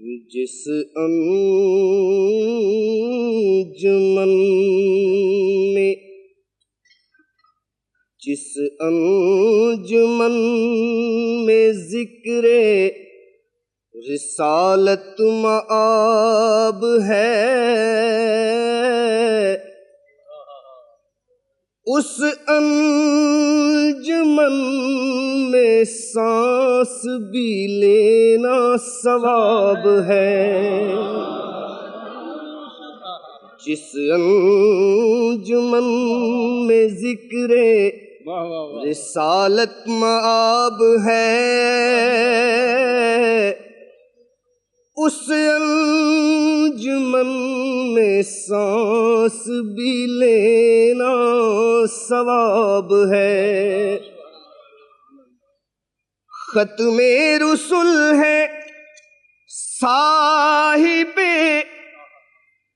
جس انجمن میں ذکر رسالت مآب ہے، اس انجمن میں سانس بھی لینا ثواب ہے۔ جس انجمن میں ذکر رسالت مآب ہے، اس انجمن میں سانس بھی لینا ثواب ہے۔ ختم رسل ہے صاحب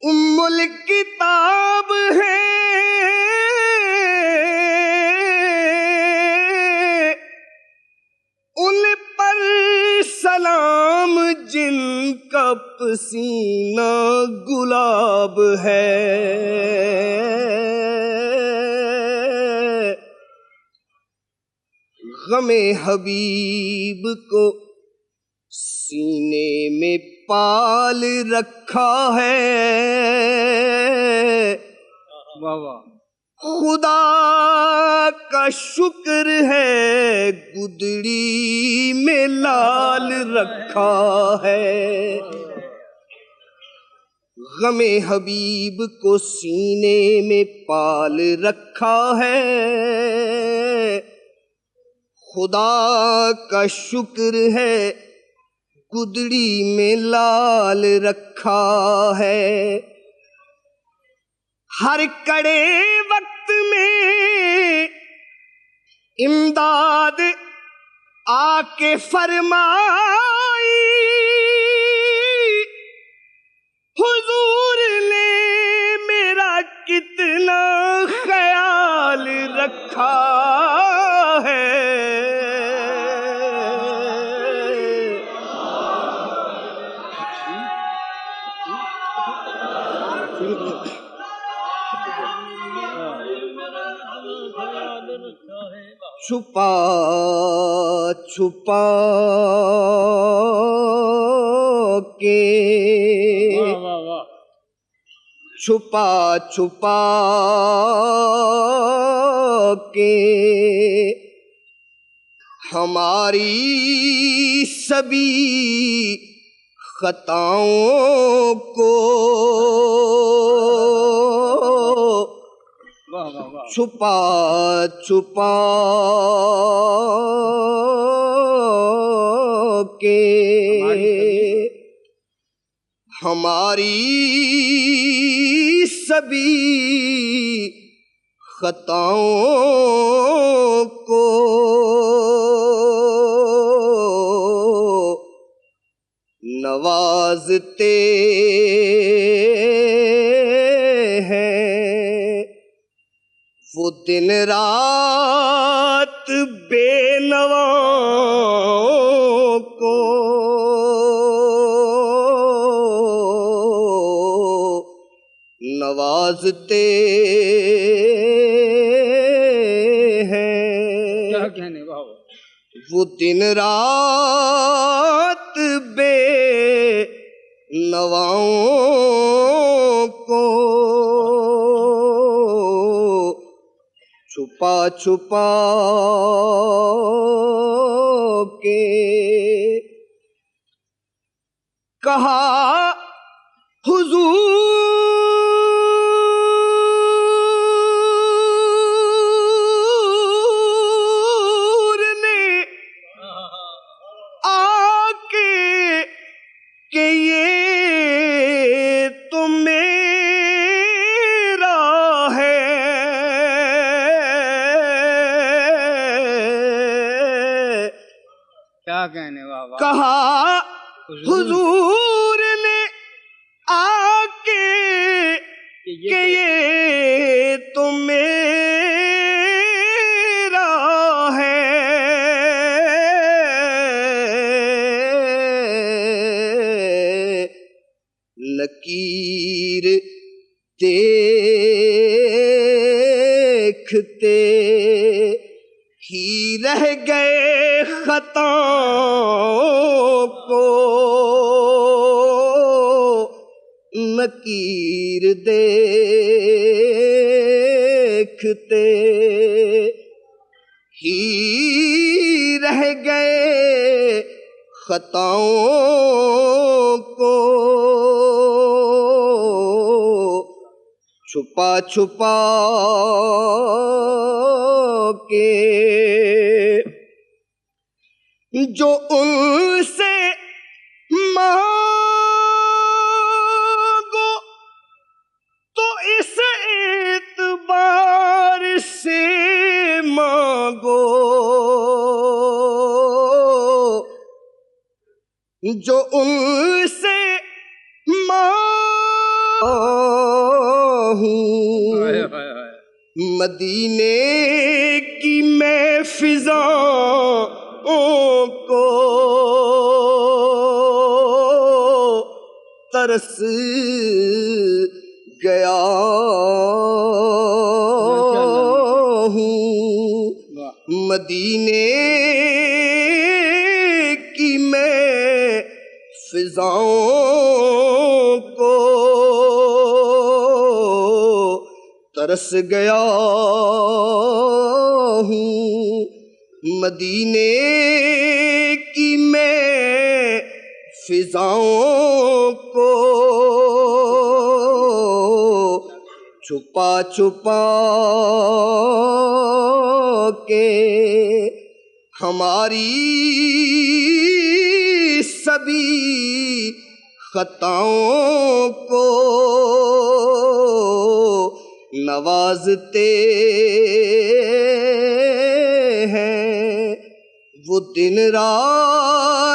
ام الکتاب ہے، ان پر سلام جن کا پسینہ گلاب ہے۔ غم حبیب کو سینے میں پال رکھا ہے، خدا کا شکر ہے گدڑی میں لال رکھا ہے۔ غم حبیب کو سینے میں پال رکھا ہے، خدا کا شکر ہے گدڑی میں لال رکھا ہے۔ ہر کڑے وقت میں امداد آ کے فرمائی، حضور نے میرا کتنا خیال رکھا ہے۔ چھپا چھپا کے چھپا چھپا کے ہماری سبھی خطاؤں کو چھپا چھپا کے ہماری سبھی خطاؤں کو نوازتے ہیں، وہ دن رات بے نواؤں کو نوازتے ہیں۔ کیا کہنے بابا، وہ دن رات بے نواؤں کو چھپا چھپا کے کہا حضور نے آ کے کہ یہ تو میرا ہے، کیا کہنے بابا، کہا حضور نے آ کے کہ یہ تو میرا ہے۔ نکیر دیکھتے ہی رہ گئے خطاؤں کو، نکیر دیکھتے ہی رہ گئے خطاؤں کو، چھپا چھپا کے جو ان سے مانگو تو اس اعتبار سے مانگو، جو ان سے مدینے کی میں فضاؤں کو ترس گیا ہوں، مدینے کی میں فضاؤں کو ترس گیا ہوں، مدینے کی میں فضاؤں کو چھپا چھپا کے ہماری سبھی خطاؤں کو نوازتے ہیں وہ دن رات